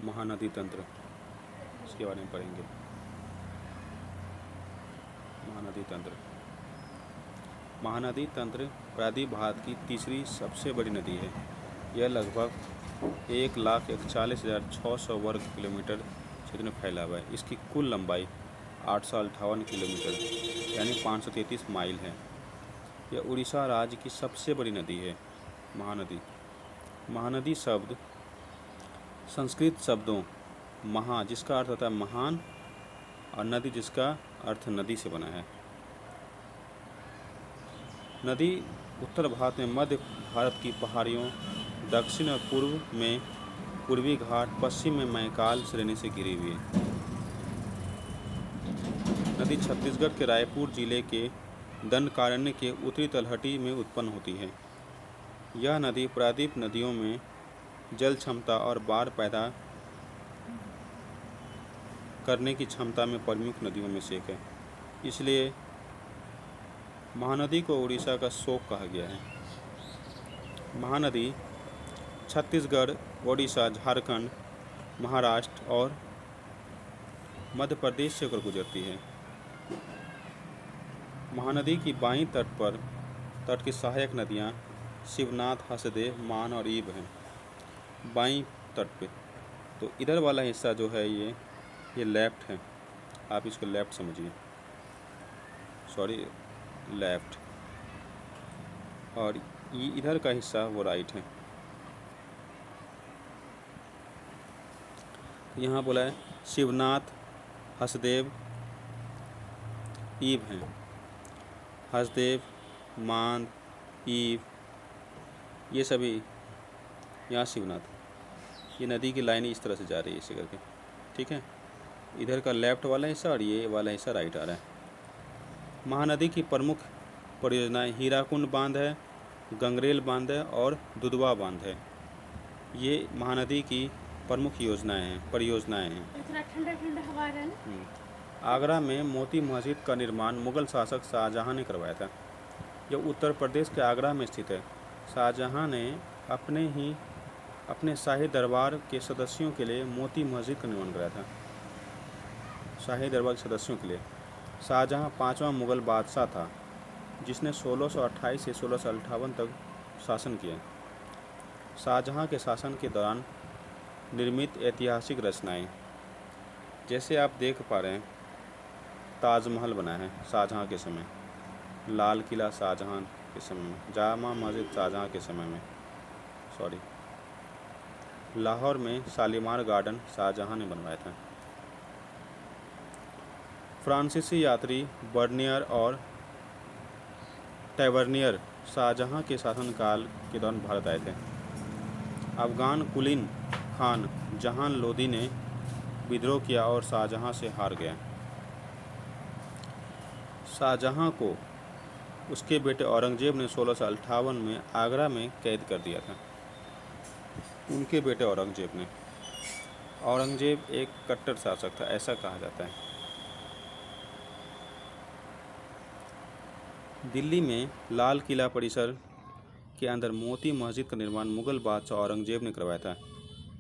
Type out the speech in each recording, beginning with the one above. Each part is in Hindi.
महानदी तंत्र, इसके बारे में पढ़ेंगे। महानदी तंत्र। महानदी तंत्र प्रायद्वीप भारत की तीसरी सबसे बड़ी नदी है। यह लगभग 1,41,600 वर्ग किलोमीटर क्षेत्र में फैला हुआ है। इसकी कुल लंबाई 858 किलोमीटर यानी 533 माइल है। यह उड़ीसा राज्य की सबसे बड़ी नदी है। महानदी। महानदी शब्द संस्कृत शब्दों महा, जिसका अर्थ होता है महान, और नदी, जिसका अर्थ नदी से बना है। नदी उत्तर भारत में मध्य भारत की पहाड़ियों, दक्षिण और पूर्व में पूर्वी घाट, पश्चिम में मैकाल श्रेणी से घिरी हुई है। नदी छत्तीसगढ़ के रायपुर जिले के दंडकारण्य के उत्तरी तलहटी में उत्पन्न होती है। यह नदी प्रायद्वीप नदियों में जल क्षमता और बाढ़ पैदा करने की क्षमता में प्रमुख नदियों में से एक है। इसलिए महानदी को उड़ीसा का शोक कहा गया है। महानदी छत्तीसगढ़, ओडिशा, झारखंड, महाराष्ट्र और मध्य प्रदेश से होकर गुजरती है। महानदी की बाईं तट की सहायक नदियां शिवनाथ, हसदेव, मान और ईब हैं। बाईं तट पे तो इधर वाला हिस्सा जो है ये लेफ्ट है, आप इसको लेफ्ट समझिए, सॉरी लेफ्ट, और ये इधर का हिस्सा वो राइट है। यहाँ बोला है शिवनाथ, हसदेव, ईब हैं। हसदेव, मान, ईब, ये सभी यहाँ शिवनाथ। ये नदी की लाइन इस तरह से जा रही है इसे करके, ठीक है। इधर का लेफ्ट वाला हिस्सा और ये वाला हिस्सा राइट आ रहा है। महानदी की प्रमुख परियोजनाएं हीराकुंड बांध है, गंगरेल बांध है और दुधवा बांध है। ये महानदी की प्रमुख परियोजनाएं हैं। इतना ठंडा ठंडा हवा है ना। आगरा में मोती मस्जिद का निर्माण मुगल शासक शाहजहां ने करवाया था। यह उत्तर प्रदेश के आगरा में स्थित है। शाहजहां ने अपने शाही दरबार के सदस्यों के लिए मोती मस्जिद का निर्माण कराया था। शाही दरबार के सदस्यों के लिए शाहजहां 5वां मुगल बादशाह था, जिसने 1628 से 1658 तक शासन किया। शाहजहां के शासन के दौरान निर्मित ऐतिहासिक रचनाएं, जैसे आप देख पा रहे हैं, ताजमहल बना है शाहजहां के समय, लाल किला शाहजहां के समय में, जामा मस्जिद शाहजहां के समय में, लाहौर में शालीमार गार्डन शाहजहां ने बनवाया था। फ्रांसीसी यात्री बर्नियर और टैवर्नियर शाहजहां के शासनकाल के दौरान भारत आए थे। अफगान कुलीन खान जहान लोदी ने विद्रोह किया और शाहजहां से हार गया। शाहजहां को उसके बेटे औरंगजेब ने 1658 में आगरा में कैद कर दिया था। उनके बेटे औरंगजेब एक कट्टर शासक था, ऐसा कहा जाता है। दिल्ली में लाल किला परिसर के अंदर मोती मस्जिद का निर्माण मुगल बादशाह औरंगजेब ने करवाया था।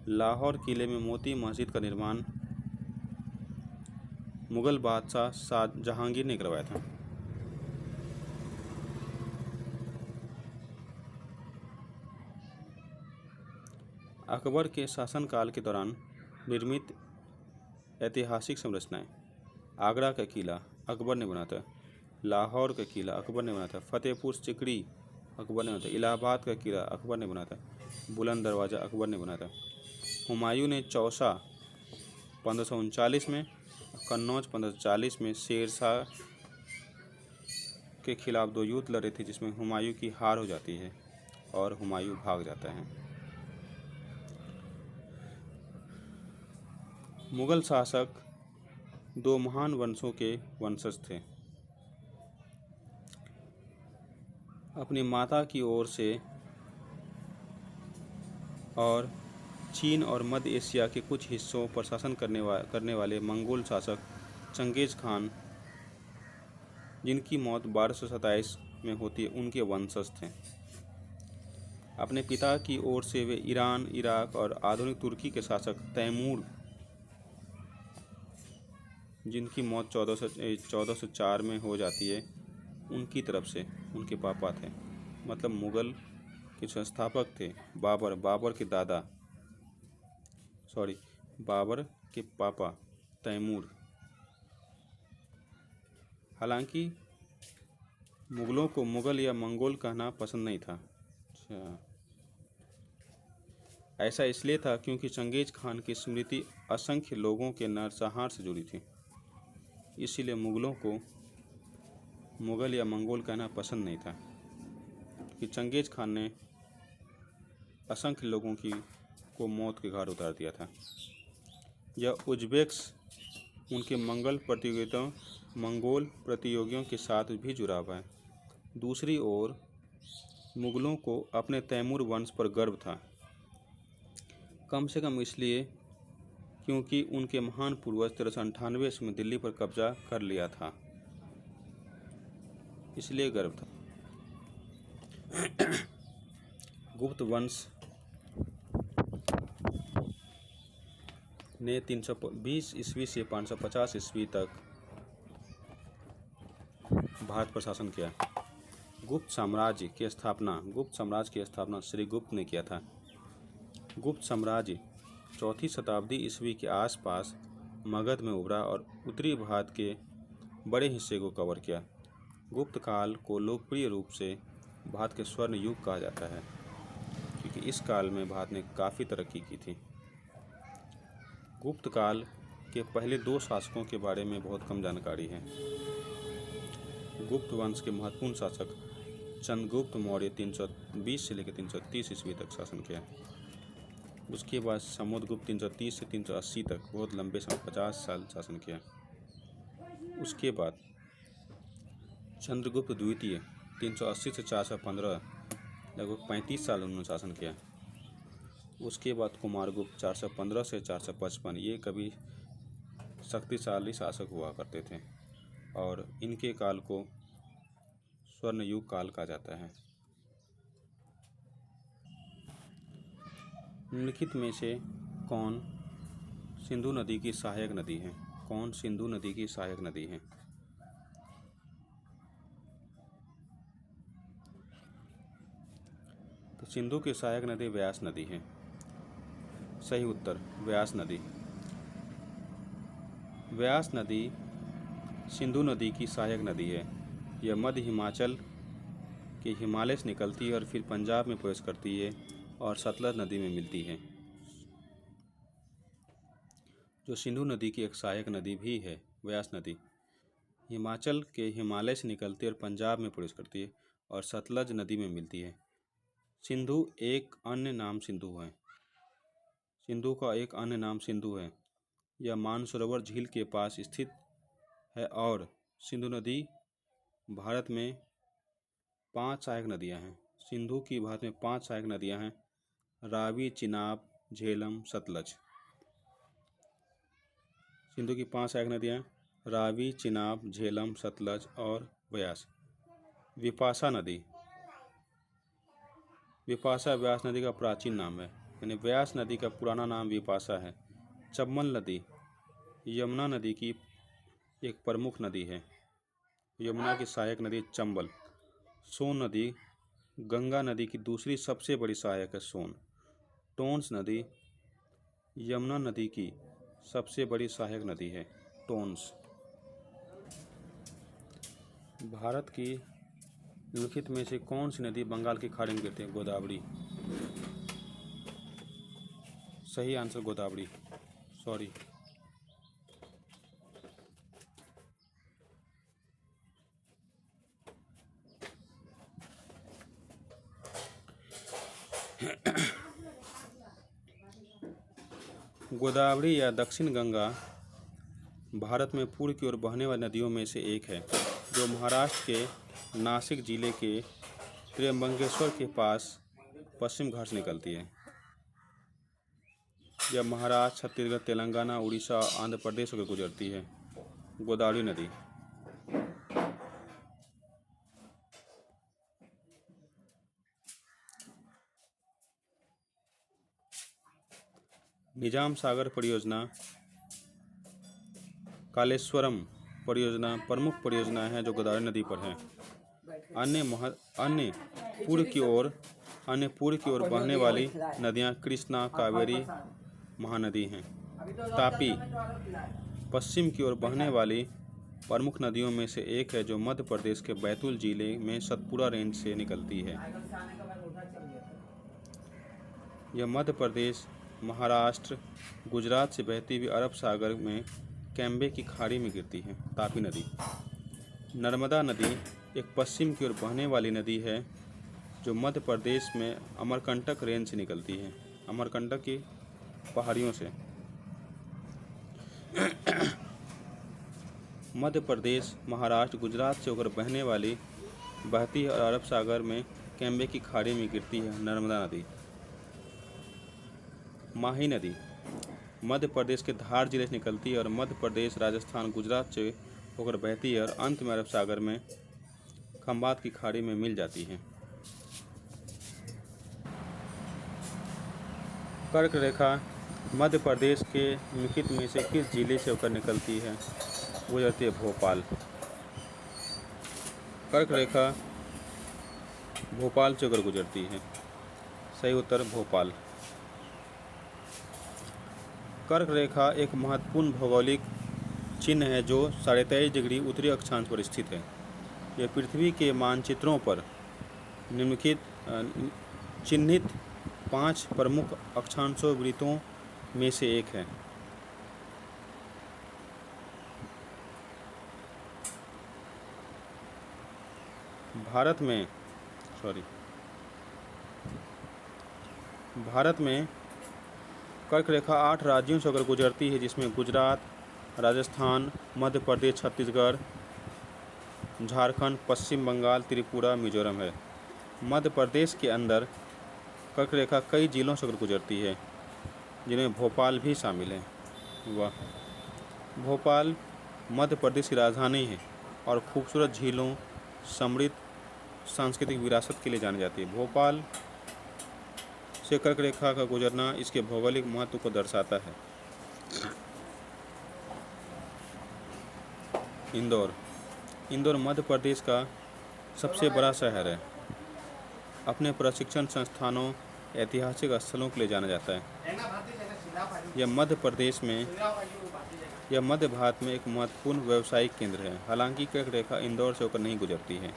लाहौर किले में मोती मस्जिद का निर्माण मुगल बादशाह शाह जहांगीर ने करवाया था। अकबर के शासनकाल के दौरान निर्मित ऐतिहासिक संरचनाएं, आगरा का किला अकबर ने बनाया था, लाहौर का किला अकबर ने बनाया था, फतेहपुर सिकड़ी अकबर ने बनाया था, इलाहाबाद का किला अकबर ने बनाया था, बुलंद दरवाज़ा अकबर ने बनाया था। हुमायूं ने चौसा 1539 में, कन्नौज 1540 में शेरशाह के खिलाफ 2 युद्ध लड़े थे, जिसमें हुमायूं की हार हो जाती है और हुमायूं भाग जाता है। मुगल शासक 2 महान वंशों के वंशज थे। अपनी माता की ओर से और चीन और मध्य एशिया के कुछ हिस्सों पर शासन करने वाले मंगोल शासक चंगेज़ खान, जिनकी मौत 1227 में होती है, उनके वंशज थे। अपने पिता की ओर से वे ईरान, इराक और आधुनिक तुर्की के शासक तैमूर, जिनकी मौत 1404 में हो जाती है, उनकी तरफ से उनके पापा थे। मतलब मुग़ल के संस्थापक थे बाबर के पापा तैमूर। हालांकि मुग़लों को मुग़ल या मंगोल कहना पसंद नहीं था। अच्छा, ऐसा इसलिए था क्योंकि चंगेज़ खान की स्मृति असंख्य लोगों के नरसंहार से जुड़ी थी। इसीलिए मुग़लों को मुग़ल या मंगोल कहना पसंद नहीं था कि चंगेज़ खान ने असंख्य लोगों को मौत के घाट उतार दिया था। यह उज़्बेक्स उनके मंगोल प्रतियोगियों के साथ भी जुड़ा हुआ है। दूसरी ओर मुग़लों को अपने तैमूर वंश पर गर्व था, कम से कम इसलिए क्योंकि उनके महान पूर्वज 1398 ईस्वी में दिल्ली पर कब्जा कर लिया था, इसलिए गर्व था। गुप्त वंश ने 320 ईस्वी से 550 ईस्वी तक भारत पर शासन किया। गुप्त साम्राज्य की स्थापना श्री गुप्त ने किया था। गुप्त साम्राज्य 4वीं शताब्दी ईस्वी के आसपास मगध में उभरा और उत्तरी भारत के बड़े हिस्से को कवर किया। गुप्त काल को लोकप्रिय रूप से भारत के स्वर्ण युग कहा जाता है, क्योंकि इस काल में भारत ने काफ़ी तरक्की की थी। गुप्त काल के पहले 2 शासकों के बारे में बहुत कम जानकारी है। गुप्त वंश के महत्वपूर्ण शासक चंद्रगुप्त मौर्य 320 से लेकर 330 ईस्वी तक शासन किया। उसके बाद समुद्रगुप्त 330 से 380 तक बहुत लंबे समय 50 साल शासन किया। उसके बाद चंद्रगुप्त द्वितीय 380 से 415 लगभग 35 साल उन्होंने शासन किया। उसके बाद कुमारगुप्त 415 से 455, ये कभी शक्तिशाली शासक हुआ करते थे और इनके काल को स्वर्ण युग काल कहा जाता है। निम्नलिखित में से कौन सिंधु नदी की सहायक नदी है? कौन सिंधु नदी की सहायक नदी है? तो सिंधु की सहायक नदी व्यास नदी है। सही उत्तर व्यास नदी। व्यास नदी सिंधु नदी की सहायक नदी है। यह मध्य हिमाचल के हिमालय से निकलती है और फिर पंजाब में प्रवेश करती है और सतलज नदी में मिलती है, जो सिंधु नदी की एक सहायक नदी भी है। व्यास नदी हिमाचल के हिमालय से निकलती है और पंजाब में प्रवेश करती है और सतलज नदी में मिलती है। सिंधु एक अन्य नाम सिंधु है। सिंधु का एक अन्य नाम सिंधु है। यह मानसरोवर झील के पास स्थित है और सिंधु नदी भारत में 5 सहायक नदियां हैं। सिंधु की भारत में 5 सहायक नदियां हैं: रावी, चिनाब, झेलम, सतलज। सिंधु की 5 सहायक नदियां रावी, चिनाब, झेलम, सतलज और व्यास। विपाशा नदी व्यास नदी का प्राचीन नाम है, यानी व्यास नदी का पुराना नाम विपाशा है। चंबल नदी यमुना नदी की एक प्रमुख नदी है। यमुना की सहायक नदी चंबल। सोन नदी गंगा नदी की दूसरी सबसे बड़ी सहायक है सोन। टोंस नदी यमुना नदी की सबसे बड़ी सहायक नदी है टोंस। भारत की निम्नलिखित में से कौन सी नदी बंगाल की खाड़ी में गिरती है? गोदावरी। सही आंसर गोदावरी। सॉरी। गोदावरी या दक्षिण गंगा भारत में पूर्व की ओर बहने वाली नदियों में से एक है, जो महाराष्ट्र के नासिक जिले के त्र्यंबकेश्वर के पास पश्चिम घाट से निकलती है। यह महाराष्ट्र, छत्तीसगढ़, तेलंगाना, उड़ीसा और आंध्र प्रदेश होकर गुजरती है। गोदावरी नदी निजाम सागर परियोजना, कालेश्वरम परियोजना प्रमुख परियोजना है जो गोदावरी नदी पर है। अन्य पूर्व की ओर बहने वाली नदियां कृष्णा, कावेरी, महानदी हैं। तापी पश्चिम की ओर बहने वाली प्रमुख नदियों में से एक है जो मध्य प्रदेश के बैतूल जिले में सतपुरा रेंज से निकलती है। यह मध्य प्रदेश, महाराष्ट्र, गुजरात से बहती हुई अरब सागर में कैम्बे की खाड़ी में गिरती है। तापी नदी। नर्मदा नदी एक पश्चिम की ओर बहने वाली नदी है जो मध्य प्रदेश में अमरकंटक रेंज से निकलती है, अमरकंटक की पहाड़ियों से। मध्य प्रदेश, महाराष्ट्र, गुजरात से होकर बहती है और अरब सागर में कैम्बे की खाड़ी में गिरती है नर्मदा नदी। माही नदी मध्य प्रदेश के धार जिले से निकलती है और मध्य प्रदेश, राजस्थान, गुजरात से होकर बहती है और अंत में अरब सागर में खंबात की खाड़ी में मिल जाती है। कर्क रेखा मध्य प्रदेश के निम्नलिखित में से किस जिले से होकर निकलती है? गुजरती है भोपाल। कर्क रेखा भोपाल से होकर गुजरती है। सही उत्तर भोपाल। कर्क रेखा एक महत्वपूर्ण भौगोलिक चिन्ह है जो 23.5 डिग्री उत्तरी अक्षांश पर स्थित है। यह पृथ्वी के मानचित्रों पर निम्नलिखित चिन्हित 5 प्रमुख अक्षांशों वृत्तों में से एक है। भारत में कर्क रेखा 8 राज्यों से होकर गुजरती है, जिसमें गुजरात, राजस्थान, मध्य प्रदेश, छत्तीसगढ़, झारखंड, पश्चिम बंगाल, त्रिपुरा, मिजोरम है। मध्य प्रदेश के अंदर कर्क रेखा कई जिलों से होकर गुजरती है, जिनमें भोपाल भी शामिल है। वाह! भोपाल मध्य प्रदेश की राजधानी है और खूबसूरत झीलों, समृद्ध सांस्कृतिक विरासत के लिए जानी जाती है। भोपाल से कर्क रेखा का गुजरना इसके भौगोलिक महत्व को दर्शाता है। इंदौर मध्य प्रदेश का सबसे बड़ा शहर है। अपने प्रशिक्षण संस्थानों, ऐतिहासिक स्थलों के लिए जाना जाता है। यह मध्य भारत में एक महत्वपूर्ण व्यावसायिक केंद्र है। हालांकि कर्क रेखा इंदौर से होकर नहीं गुजरती है।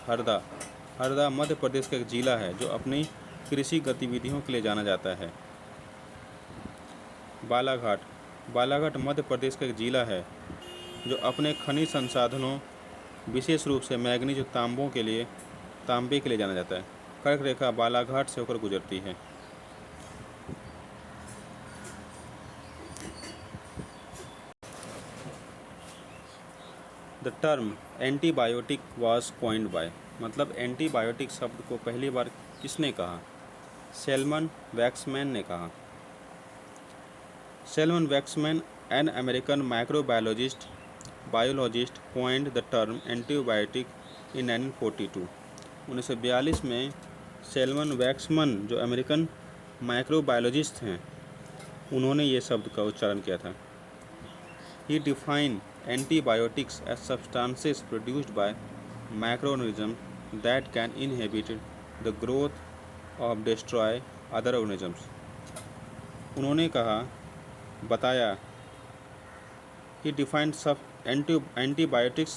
हरदा मध्य प्रदेश का एक जिला है जो अपनी कृषि गतिविधियों के लिए जाना जाता है। बालाघाट मध्य प्रदेश का एक जिला है जो अपने खनिज संसाधनों, विशेष रूप से मैंगनीज और तांबे के लिए जाना जाता है। कर्क रेखा बालाघाट से होकर गुजरती है। The term antibiotic was coined bye, मतलब एंटीबायोटिक शब्द को पहली बार किसने कहा? सैलमन वैक्समैन ने कहा। Selman Waksman, an American microbiologist coined the term antibiotic in 1942। 1942 में सैलमन वैक्समन, जो अमेरिकन माइक्रोबायोलॉजिस्ट हैं, उन्होंने ये शब्द का उच्चारण किया था। He defined antibiotics as substances produced by microorganisms that can inhibit the growth of destroy other organisms। उन्होंने बताया He defined antibiotics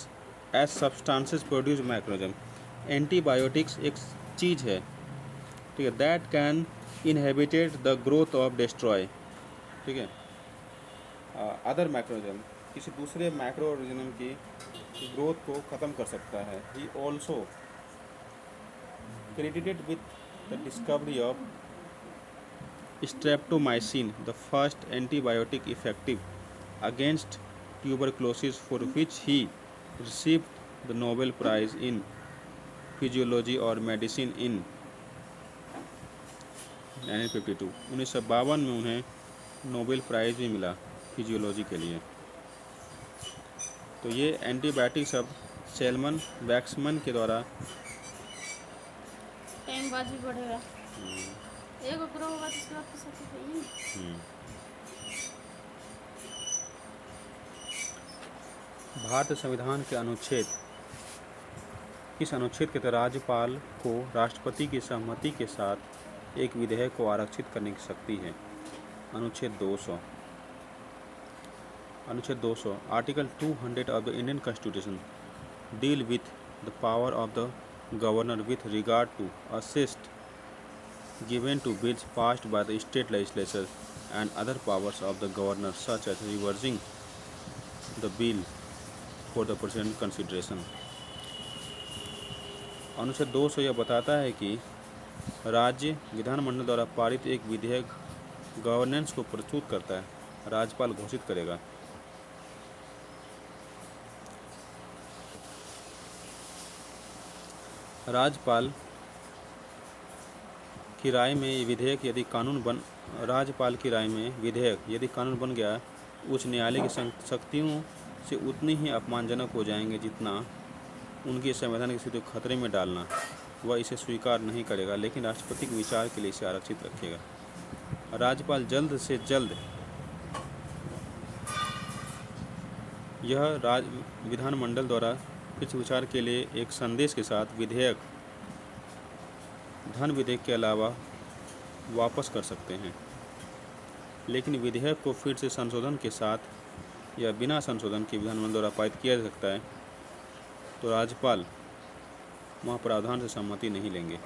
as substances produced by microorganisms। Antibiotics एक चीज़ है, ठीक है, that can inhibit the growth of destroy, ठीक है, अदर माइक्रोऑर्गेनिज्म, किसी दूसरे माइक्रो ऑर्गेनिज्म की ग्रोथ को ख़त्म कर सकता है। He also credited with the discovery of streptomycin, the first antibiotic effective against tuberculosis, for which he received the Nobel prize in physiology और मेडिसिन इन 1952। 1952 में उन्हें नोबेल प्राइज़ भी मिला फिजियोलॉजी के लिए। तो ये एंटीबायोटिक शब्द सैलमन वैक्समन के द्वारा टाइम बाद भी बढ़ेगा। एक ग्रह होगा तो उसके बाद तो सच है ही। हम्म। भारतीय संविधान के अनुच्छेद किस अनुच्छेद के तहत राज्यपाल को राष्ट्रपति की सहमति के साथ एक विधेयक को आरक्षित करने की शक्ति है? अनुच्छेद 200। अनुच्छेद 200 article 200 of the Indian constitution deal with the power of the governor with regard to assent given to bills passed by the state legislature and other powers of the governor such as reversing the bill for the president consideration। अनुच्छेद 200 यह बताता है कि राज्य विधानमंडल द्वारा पारित एक विधेयक गवर्नेंस को प्रस्तुत करता है, राज्यपाल घोषित करेगा। राज्यपाल की राय में विधेयक यदि कानून बन राज्यपाल की राय में विधेयक यदि कानून बन गया, उच्च न्यायालय की शक्तियों से उतनी ही अपमानजनक हो जाएंगे जितना उनकी संवैधानिक स्थिति को खतरे में डालना। वह इसे स्वीकार नहीं करेगा, लेकिन राष्ट्रपति के विचार के लिए इसे आरक्षित रखेगा। राज्यपाल जल्द से जल्द यह विधानमंडल द्वारा कुछ विचार के लिए एक संदेश के साथ विधेयक धन विधेयक के अलावा वापस कर सकते हैं, लेकिन विधेयक को फिर से संशोधन के साथ या बिना संशोधन के विधानमंडल द्वारा पारित किया जा सकता है, तो राज्यपाल वहाँ प्रावधान से सहमति नहीं लेंगे।